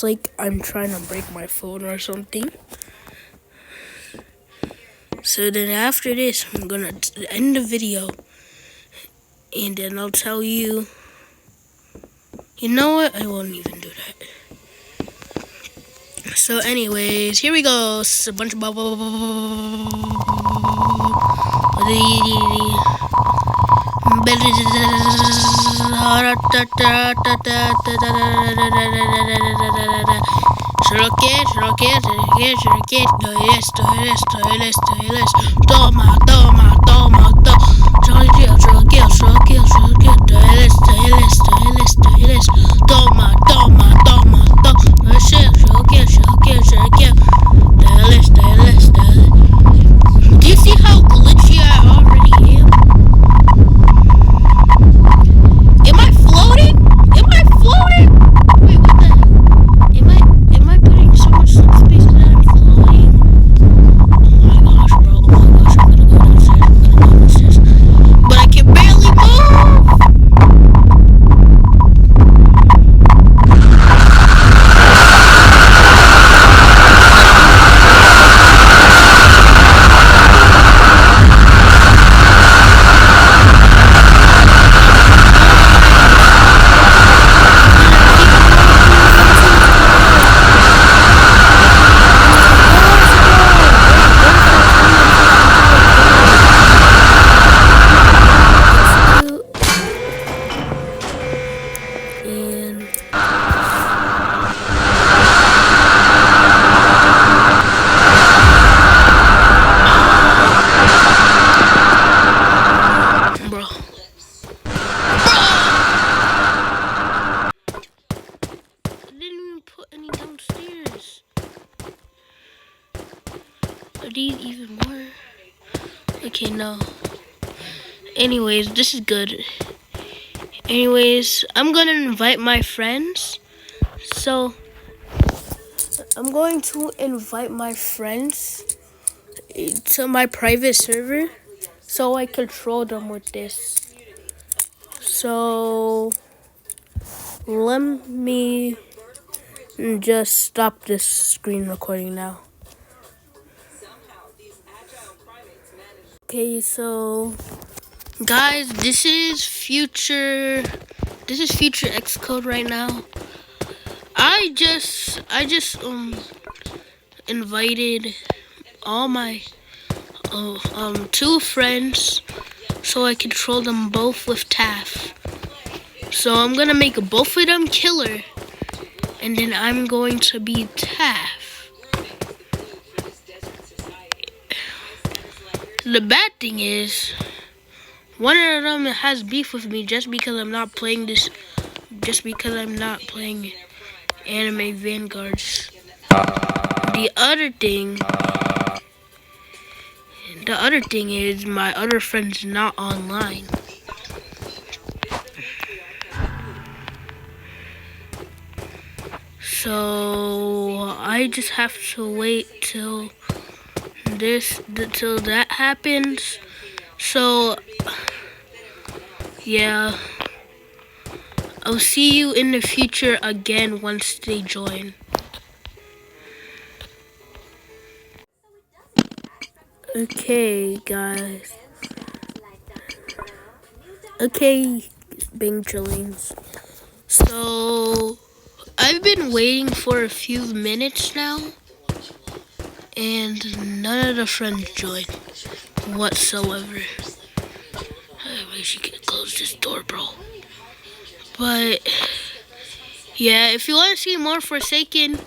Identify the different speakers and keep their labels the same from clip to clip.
Speaker 1: looks like I'm trying to break my phone or something. So then after this, I'm gonna end the video. And then I'll tell you. You know what? I won't even do that. So anyways, here we go. It's a bunch of Toma, toma, toma, toma, toma, toma, do you see how glitchy I already am? Am I floating? Am I floating? Wait, what the? Am I putting so much space that I'm floating? Oh my gosh, bro. Oh my gosh, I'm gonna go downstairs. But I can barely move! Downstairs. Are these even more? Okay, no. Anyways, this is good. Anyways, I'm gonna invite my friends. So, I'm going to invite my friends to my private server so I control them with this. So, let me just stop this screen recording now. Okay, so guys, this is future Xcode right now. I just invited all my 2 friends so I control them both with TAF. So I'm gonna make both of them killer, and then I'm going to be TAF. The bad thing is, one of them has beef with me just because I'm not playing Anime Vanguards. The other thing is my other friend's not online. So I just have to wait till that happens. So yeah, I'll see you in the future again once they join. Okay, guys. Okay, Bing Trillions. So I've been waiting for a few minutes now, and none of the friends joined whatsoever. I wish you could close this door, bro. But yeah, if you want to see more Forsaken,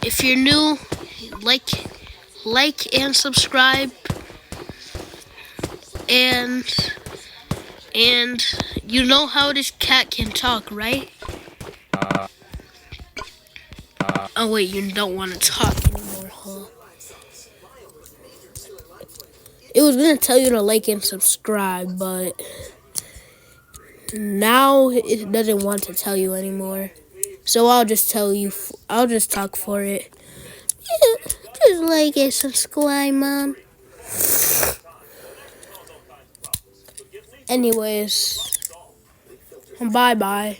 Speaker 1: if you're new, like and subscribe, and you know how this cat can talk, right? Oh wait, you don't want to talk anymore, huh? It was gonna tell you to like and subscribe, but now it doesn't want to tell you anymore. So I'll just talk for it. Yeah, just like and subscribe, Mom. Anyways, bye-bye.